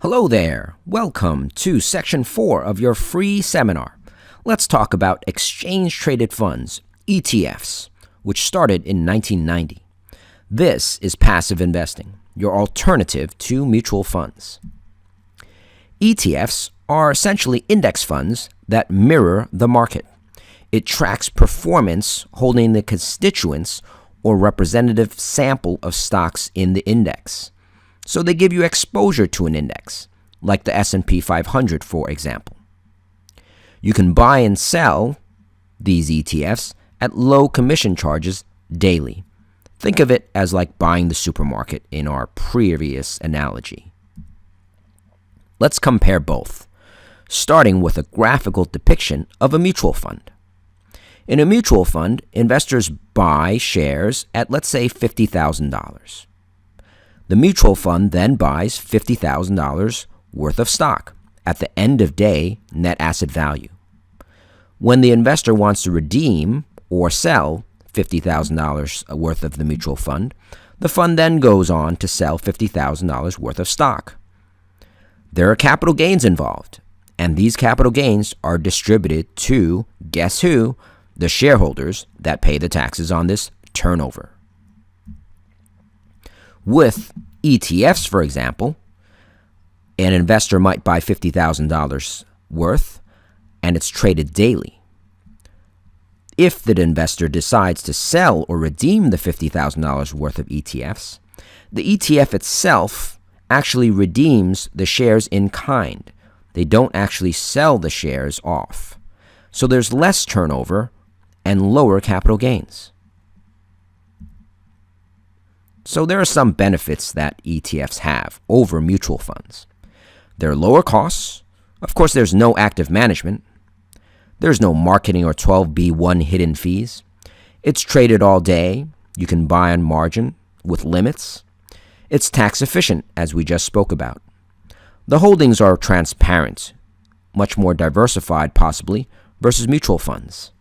Hello there. Welcome to Section 4 of your free seminar. Let's talk about exchange-traded funds, ETFs, which started in 1990. This is passive investing, your alternative to mutual funds. ETFs are essentially index funds that mirror the market. It tracks performance holding the constituents or representative sample of stocks in the index. So they give you exposure to an index, like the S&P 500, for example. You can buy and sell these ETFs at low commission charges daily. Think of it as like buying the supermarket in our previous analogy. Let's compare both, starting with a graphical depiction of a mutual fund. In a mutual fund, investors buy shares at, let's say, $50,000. The mutual fund then buys $50,000 worth of stock at the end of day net asset value. When the investor wants to redeem or sell $50,000 worth of the mutual fund, the fund then goes on to sell $50,000 worth of stock. There are capital gains involved, and these capital gains are distributed to, guess who? The shareholders that pay the taxes on this turnover. With ETFs, for example, an investor might buy $50,000 worth, and it's traded daily. If the investor decides to sell or redeem the $50,000 worth of ETFs, the ETF itself actually redeems the shares in kind. They don't actually sell the shares off. So there's less turnover and lower capital gains. So there are some benefits that ETFs have over mutual funds. There are lower costs. Of course, there's no active management. There's no marketing or 12b-1 hidden fees. It's traded all day. You can buy on margin with limits. It's tax efficient, as we just spoke about. The holdings are transparent, much more diversified possibly, versus mutual funds.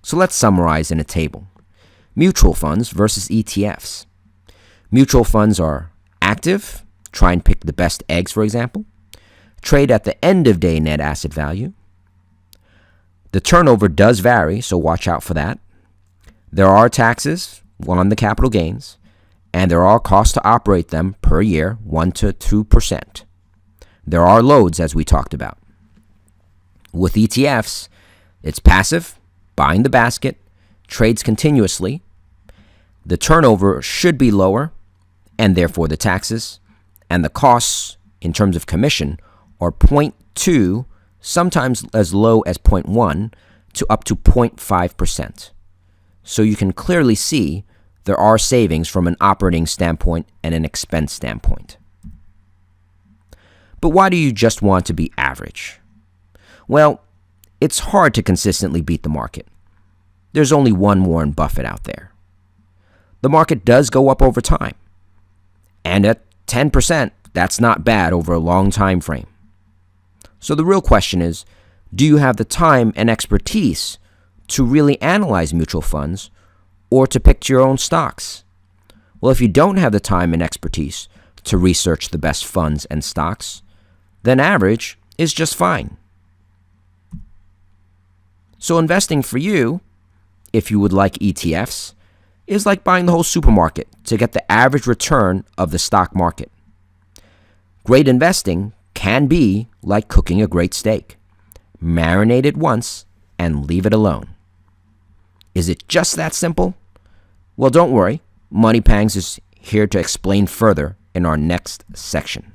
So let's summarize in a table. Mutual funds versus ETFs. Mutual funds are active, try and pick the best eggs, for example. Trade at the end of day net asset value. The turnover does vary, so watch out for that. There are taxes, one on the capital gains, and there are costs to operate them per year, 1 to 2%. There are loads, as we talked about. With ETFs, it's passive, buying the basket, trades continuously. The turnover should be lower, and therefore the taxes, and the costs in terms of commission are 0.2, sometimes as low as 0.1, to up to 0.5%. So you can clearly see there are savings from an operating standpoint and an expense standpoint. But why do you just want to be average? Well, it's hard to consistently beat the market. There's only one Warren Buffett out there. The market does go up over time. And at 10%, that's not bad over a long time frame. So the real question is, do you have the time and expertise to really analyze mutual funds or to pick your own stocks? Well, if you don't have the time and expertise to research the best funds and stocks, then average is just fine. So investing for you, if you would like ETFs, is like buying the whole supermarket to get the average return of the stock market. Great investing can be like cooking a great steak. Marinate it once and leave it alone. Is it just that simple? Well, don't worry. MoneyPangs is here to explain further in our next section.